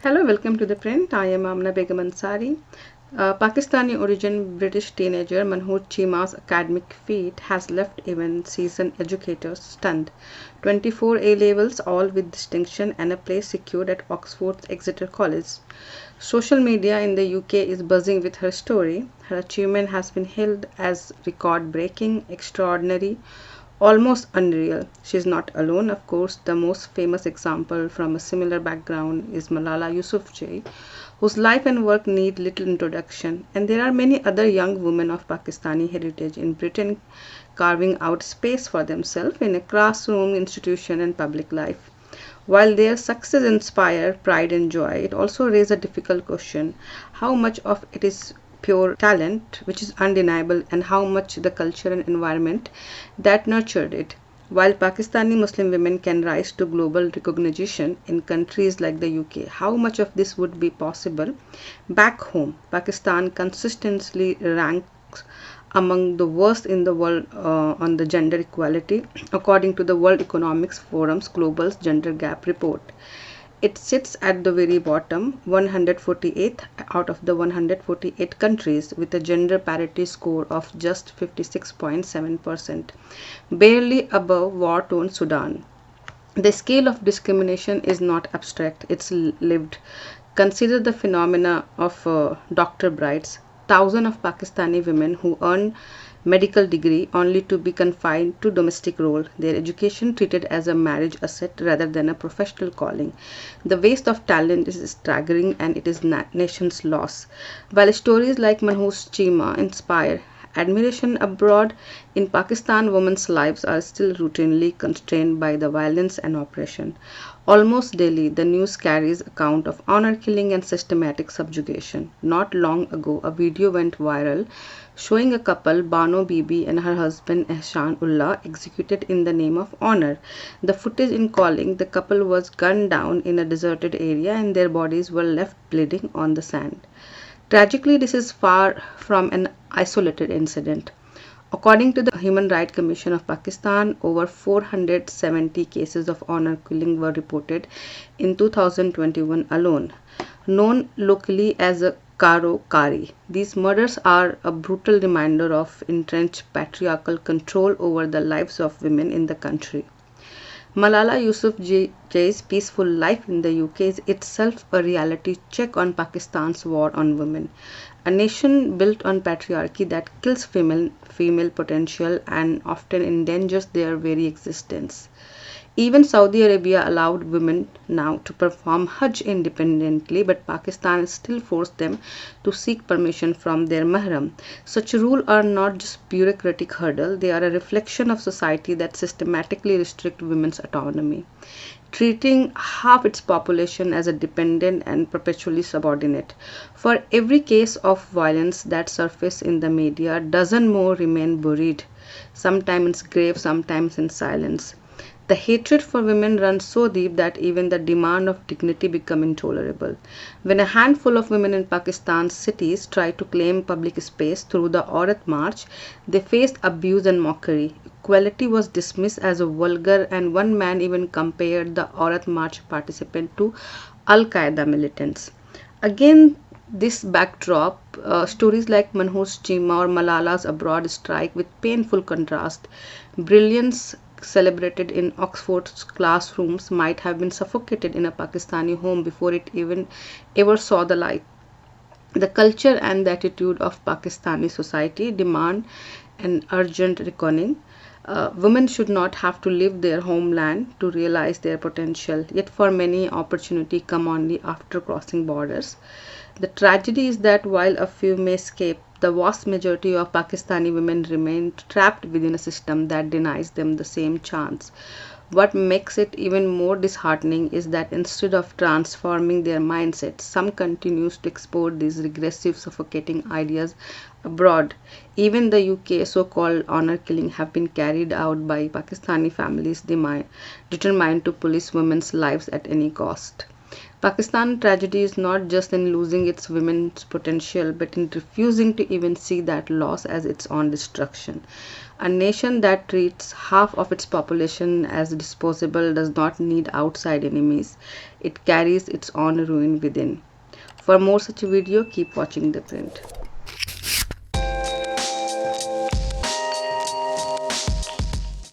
Hello, welcome to The Print. I am Amna Begum Ansari. Pakistani origin British teenager Mahnoor Cheema's academic feat has left even seasoned educators stunned. 24 A levels, all with distinction, and a place secured at Oxford's Exeter College. Social media in the UK is buzzing with her story. Her achievement has been hailed as record breaking, extraordinary, almost unreal. She is not alone, of course. The most famous example from a similar background is Malala Yousafzai, whose life and work need little introduction. And there are many other young women of Pakistani heritage in Britain carving out space for themselves in a classroom, institution, and public life. While their success inspires pride and joy, it also raises a difficult question: how much of it is pure talent, which is undeniable, and how much the culture and environment that nurtured it? While Pakistani Muslim women can rise to global recognition in countries like the UK, how much of this would be possible back home? Pakistan consistently ranks among the worst in the world on the gender equality, according to the World Economic Forum's Global Gender Gap Report. It sits at the very bottom, 148th out of the 148 countries, with a gender parity score of just 56.7%, barely above war-torn Sudan. The scale of discrimination is not abstract, it's lived. Consider the phenomena of doctor brides. Thousands of Pakistani women who earn medical degree only to be confined to domestic role, their education treated as a marriage asset rather than a professional calling. The waste of talent is staggering, and it is nation's loss. While stories like Mahnoor Cheema inspire admiration abroad, in Pakistan women's lives are still routinely constrained by the violence and oppression. Almost daily, the news carries account of honor killing and systematic subjugation. Not long ago, a video went viral showing a couple, Bano Bibi and her husband Ehsan Ullah, executed in the name of honor. The footage in calling the couple was gunned down in a deserted area and their bodies were left bleeding on the sand. Tragically, this is far from an isolated incident. According to the Human Rights Commission of Pakistan, over 470 cases of honor killing were reported in 2021 alone, known locally as a Karo Kari. These murders are a brutal reminder of entrenched patriarchal control over the lives of women in the country. Malala Yousafzai's peaceful life in the UK is itself a reality check on Pakistan's war on women, a nation built on patriarchy that kills female potential and often endangers their very existence. Even Saudi Arabia allowed women now to perform Hajj independently, but Pakistan still forced them to seek permission from their mahram. Such rules are not just bureaucratic hurdle, they are a reflection of society that systematically restrict women's autonomy, treating half its population as a dependent and perpetually subordinate. For every case of violence that surfaces in the media, dozen more remain buried, sometimes in grave, sometimes in silence. The hatred for women runs so deep that even the demand of dignity becomes intolerable. When a handful of women in Pakistan's cities tried to claim public space through the Aurat March, they faced abuse and mockery. Equality was dismissed as a vulgar, and one man even compared the Aurat March participants to Al Qaeda militants. Again, this backdrop, stories like Mahnoor Cheema or Malala's abroad strike with painful contrast. Brilliance celebrated in Oxford's classrooms might have been suffocated in a Pakistani home before it even ever saw the light. The culture and the attitude of Pakistani society demand an urgent reckoning. Women should not have to leave their homeland to realize their potential, yet for many opportunity come only after crossing borders. The tragedy is that while a few may escape, the vast majority of Pakistani women remain trapped within a system that denies them the same chance. What makes it even more disheartening is that instead of transforming their mindsets, some continues to export these regressive, suffocating ideas abroad. Even the UK so-called honor killing have been carried out by Pakistani families determined to police women's lives at any cost. Pakistan tragedy is not just in losing its women's potential, but in refusing to even see that loss as its own destruction. A nation that treats half of its population as disposable does not need outside enemies. It carries its own ruin within. For more such video, keep watching The Print.